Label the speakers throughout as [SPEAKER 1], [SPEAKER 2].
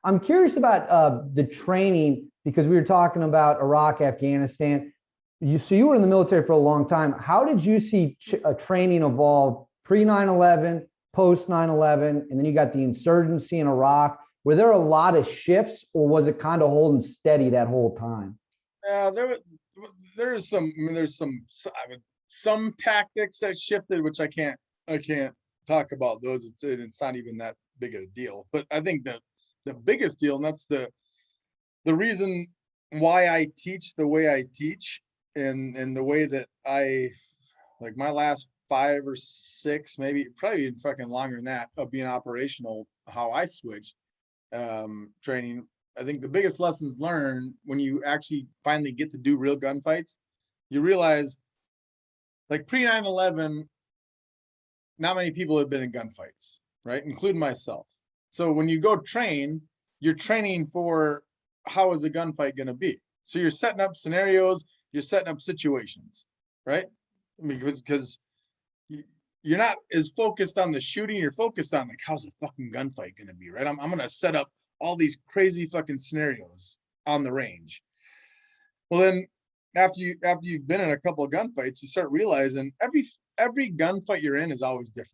[SPEAKER 1] I'm curious about the training because we were talking about Iraq, Afghanistan. So you were in the military for a long time. How did you see training evolve pre 9/11, post 9/11, and then you got the insurgency in Iraq? Were there a lot of shifts, or was it kind of holding steady that whole time?
[SPEAKER 2] There's some. I mean, some tactics that shifted, which I can't talk about those. It's not even that big of a deal. But I think the biggest deal, and that's the reason why I teach the way I teach, and the way that I like my last 5 or 6, maybe probably even fucking longer than that, of being operational, how I switched training. I think the biggest lessons learned when you actually finally get to do real gunfights, you realize, like pre 9/11, not many people have been in gunfights, right? Including myself. So when you go train, you're training for how is a gunfight going to be. So you're setting up scenarios, you're setting up situations, right? Because you're not as focused on the shooting, you're focused on like, how's a fucking gunfight going to be, right? I'm going to set up all these crazy fucking scenarios on the range. Well, then after you've been in a couple of gunfights, you start realizing every gunfight you're in is always different.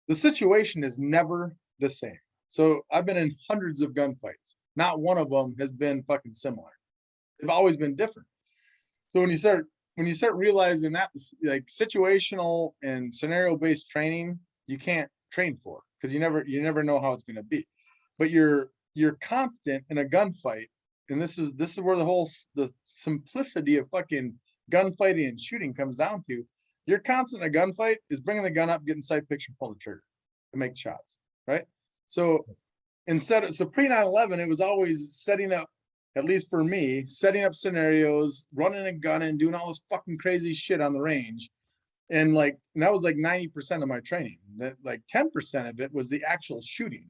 [SPEAKER 2] The situation is never the same. So I've been in hundreds of gunfights. Not one of them has been fucking similar. They've always been different. So when you start realizing that, like, situational and scenario based training, you can't train for, because you never know how it's going to be. But you're constant in a gunfight, and this is where the simplicity of fucking gunfighting and shooting comes down to. You're constant in a gunfight is bringing the gun up, getting sight picture, pulling the trigger to make shots, right? So pre 9/11, it was always setting up, at least for me, setting up scenarios, running and gunning, doing all this fucking crazy shit on the range. And that was like 90% of my training. That like 10% of it was the actual shooting.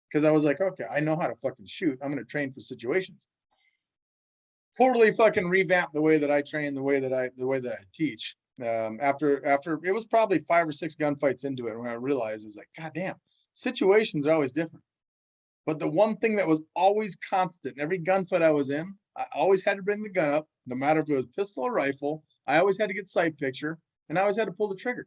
[SPEAKER 2] Because I was like, okay, I know how to fucking shoot. I'm going to train for situations. Totally fucking revamp the way that I train, the way that I teach. After it was probably 5 or 6 gunfights into it when I realized, it was like, God damn, situations are always different. But the one thing that was always constant in every gunfight I was in, I always had to bring the gun up, no matter if it was pistol or rifle. I always had to get sight picture, and I always had to pull the trigger.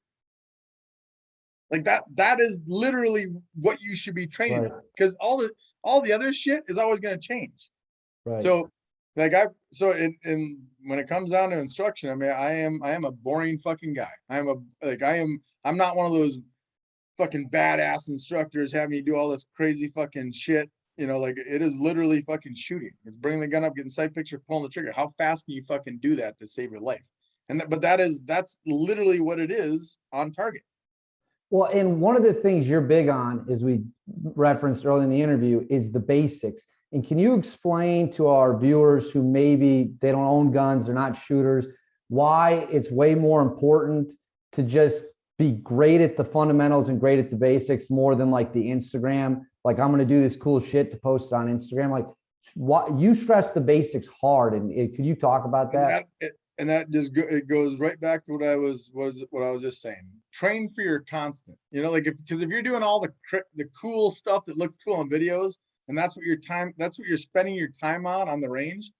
[SPEAKER 2] Like that is literally what you should be training for, because all the other shit is always going to change.
[SPEAKER 1] Right.
[SPEAKER 2] So when it comes down to instruction, I mean, I am a boring fucking guy. I'm not one of those fucking badass instructors having you do all this crazy fucking shit. Like, it is literally fucking shooting. It's bringing the gun up, getting sight picture, pulling the trigger. How fast can you fucking do that to save your life? But that's literally what it is on target.
[SPEAKER 1] Well, and one of the things you're big on, as we referenced early in the interview, is the basics. And can you explain to our viewers who maybe they don't own guns, they're not shooters, why it's way more important to just be great at the fundamentals and great at the basics more than like the Instagram? Like, I'm going to do this cool shit to post on Instagram. Like, what you stress the basics hard, and could you talk about that?
[SPEAKER 2] And that just it goes right back to what I was just saying. Train for your constant. Because if you're doing all the cool stuff that looks cool on videos, and that's what you're spending your time on the range,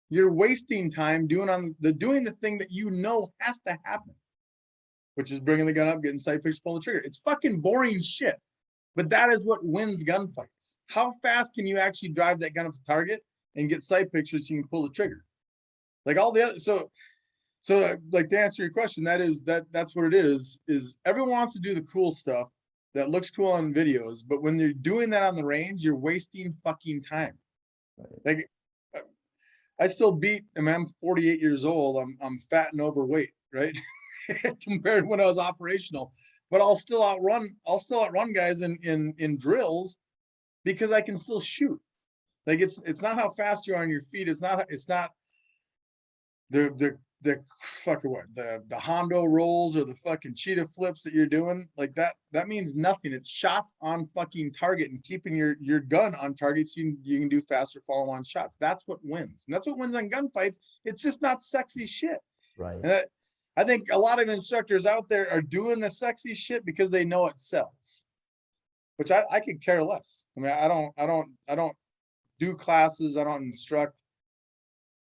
[SPEAKER 2] you're wasting time doing the thing that has to happen, which is bringing the gun up, getting sight picture, pulling the trigger. It's fucking boring shit, but that is what wins gunfights. How fast can you actually drive that gun up to target and get sight pictures so you can pull the trigger? Like all the other, so like, to answer your question, that's what it is everyone wants to do the cool stuff that looks cool on videos, but when they're doing that on the range, you're wasting fucking time. Like, I still beat, I mean, I'm 48 years old. I'm fat and overweight, right? Compared to when I was operational, but I'll still outrun guys in drills, because I can still shoot. Like, it's not how fast you are on your feet. It's not the fucking what, the Hondo rolls or the fucking cheetah flips that you're doing. Like, that means nothing. It's shots on fucking target and keeping your gun on target so you can do faster follow-on shots. That's what wins. And that's what wins on gunfights. It's just not sexy shit.
[SPEAKER 1] Right.
[SPEAKER 2] And I think a lot of instructors out there are doing the sexy shit because they know it sells. which I could care less. I mean, I don't do classes. I don't instruct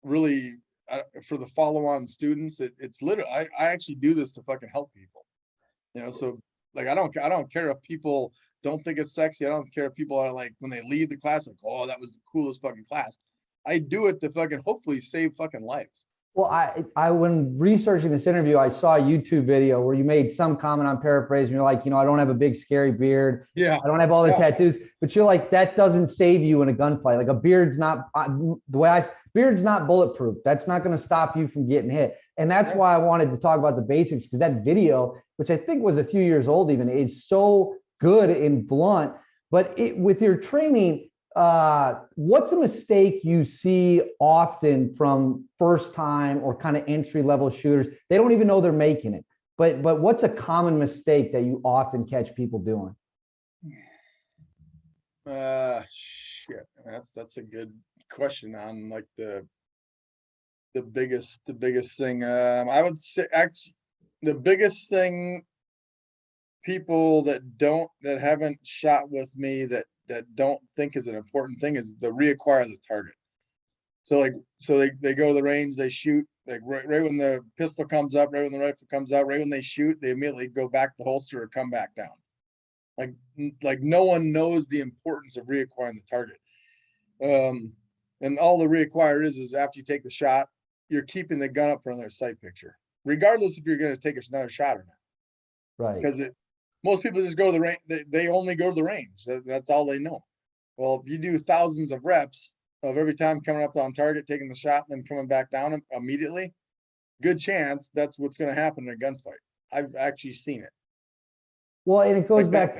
[SPEAKER 2] really for the follow-on students. It's literally, I actually do this to fucking help people, so like, I don't care if people don't think it's sexy. I don't care if people are like, when they leave the class, like, oh, that was the coolest fucking class. I do it to fucking hopefully save fucking lives.
[SPEAKER 1] Well, when researching this interview, I saw a YouTube video where you made some comment, on paraphrasing. You're like, I don't have a big scary beard.
[SPEAKER 2] Yeah.
[SPEAKER 1] I don't have all the
[SPEAKER 2] Yeah.
[SPEAKER 1] tattoos, but you're like, that doesn't save you in a gunfight. Like, a beard's not beard's not bulletproof. That's not going to stop you from getting hit. And that's why I wanted to talk about the basics, because that video, which I think was a few years old even, is so good and blunt. But with your training, what's a mistake you see often from first time or kind of entry level shooters? They don't even know they're making it, but what's a common mistake that you often catch people doing?
[SPEAKER 2] Shit, that's a good question on like the biggest thing. I would say actually the biggest thing, people that haven't shot with me that don't think is an important thing, is the reacquire the target. So they go to the range, they shoot, like right when the pistol comes up, right when the rifle comes out, right when they shoot, they immediately go back to the holster or come back down. Like no one knows the importance of reacquiring the target. And all the reacquire is after you take the shot, you're keeping the gun up from their sight picture, regardless if you're going to take another shot or not.
[SPEAKER 1] Right.
[SPEAKER 2] Because most people just go to the range. They only go to the range. That's all they know. Well, if you do thousands of reps of every time coming up on target, taking the shot, and then coming back down immediately, good chance that's what's going to happen in a gunfight. I've actually seen it.
[SPEAKER 1] Well, and it goes back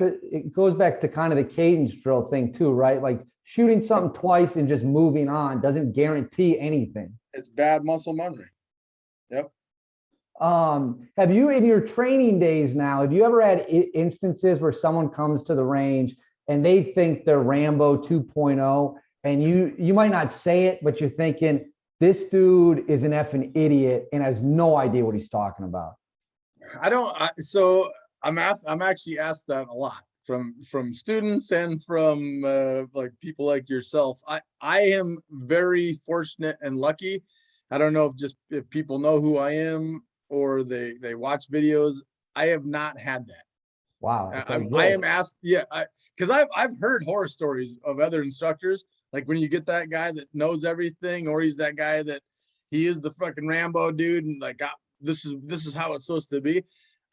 [SPEAKER 1] to kind of the cadence drill thing too, right? Like, shooting something twice and just moving on doesn't guarantee anything.
[SPEAKER 2] It's bad muscle memory. Yep.
[SPEAKER 1] Have you, in your training days now, have you ever had instances where someone comes to the range and they think they're Rambo 2.0, and you might not say it, but you're thinking, this dude is an effing idiot and has no idea what he's talking about?
[SPEAKER 2] So I'm actually asked that a lot from students and from like people like yourself. I am very fortunate and lucky. I don't know if people know who I am or they watch videos. I have not had that.
[SPEAKER 1] Wow.
[SPEAKER 2] I am asked, because I've heard horror stories of other instructors, like when you get that guy that knows everything, or he's that guy that he is the fucking Rambo dude, and like, this is how it's supposed to be.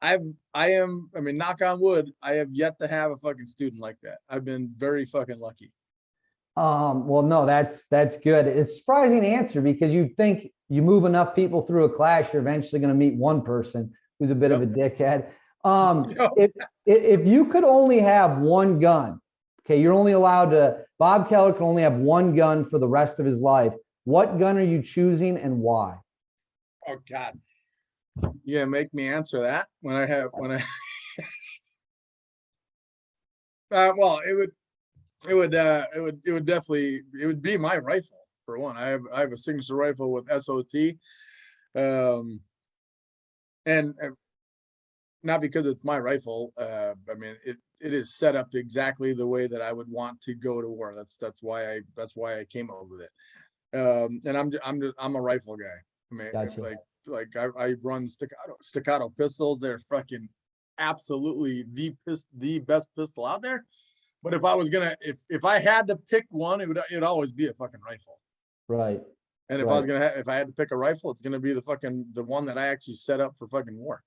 [SPEAKER 2] I mean, knock on wood, I have yet to have a fucking student like that. I've been very fucking lucky.
[SPEAKER 1] Well, no, that's good. It's a surprising answer, because you think you move enough people through a class, you're eventually going to meet one person who's a bit of a dickhead. If you could only have one gun, okay, you're only allowed to, Bob Keller can only have one gun for the rest of his life. What gun are you choosing and why?
[SPEAKER 2] Oh God. You gonna make me answer that when I well, it would definitely, it would be my rifle for one. I have a signature rifle with SOT, and not because it's my rifle. I mean, it is set up exactly the way that I would want to go to war. That's why I came up with it. And I'm a rifle guy. I mean,
[SPEAKER 1] Gotcha.
[SPEAKER 2] like I run staccato pistols. They're fucking absolutely the best pistol out there. But if I was gonna, if I had to pick one, it'd always be a fucking rifle.
[SPEAKER 1] Right.
[SPEAKER 2] And if I was gonna if I had to pick a rifle, it's gonna be the one that I actually set up for fucking war.